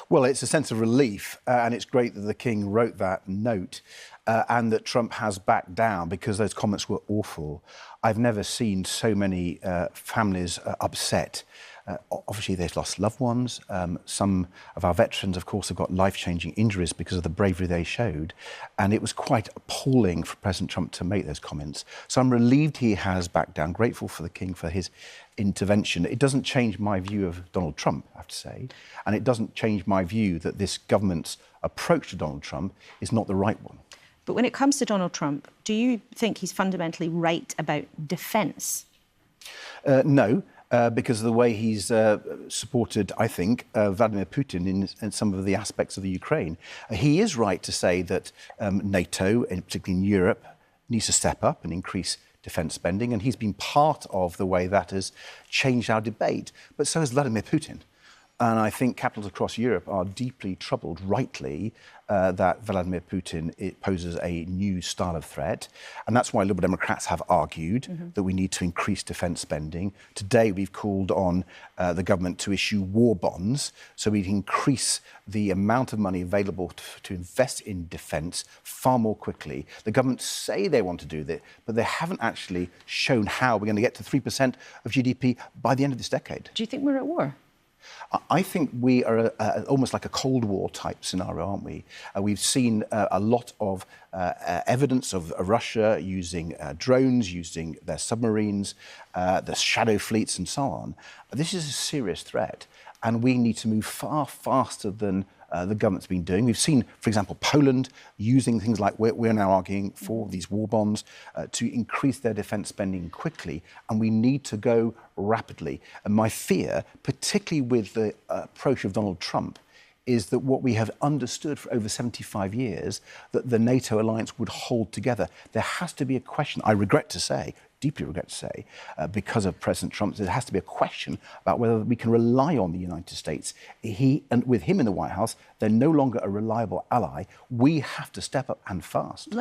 Well, it's a sense of relief, and it's great that the King wrote that note and that Trump has backed down because those comments were awful. I've never seen so many families upset. Obviously, they've lost loved ones. Some of our veterans, of course, have got life-changing injuries because of the bravery they showed. And it was quite appalling for President Trump to make those comments. So I'm relieved he has backed down, grateful for the King for his intervention. It doesn't change my view of Donald Trump, I have to say. And it doesn't change my view that this government's approach to Donald Trump is not the right one. But when it comes to Donald Trump, do you think he's fundamentally right about defence? No. Because of the way he's supported, I think, Vladimir Putin in some of the aspects of the Ukraine. He is right to say that NATO, and particularly in Europe, needs to step up and increase defence spending, and he's been part of the way that has changed our debate. But so has Vladimir Putin. And I think capitals across Europe are deeply troubled, rightly, that Vladimir Putin poses a new style of threat. And that's why Liberal Democrats have argued that we need to increase defence spending. Today, we've called on the government to issue war bonds so we increase the amount of money available to invest in defence far more quickly. The government say they want to do that, but they haven't actually shown how we're going to get to 3% of GDP by the end of this decade. Do you think we're at war? I think we are almost like a Cold War type scenario, aren't we? We've seen a lot of evidence of Russia using drones, using their submarines, the shadow fleets and so on. This is a serious threat, and we need to move far faster than the government's been doing. We've seen, for example, Poland using things like we're now arguing for these war bonds to increase their defence spending quickly, and we need to go rapidly. And my fear, particularly with the approach of Donald Trump, is that what we have understood for over 75 years, that the NATO alliance would hold together. There has to be a question, I regret to say, deeply regret to say, because of President Trump, there has to be a question about whether we can rely on the United States. And with him in the White House, they're no longer a reliable ally. We have to step up and fast.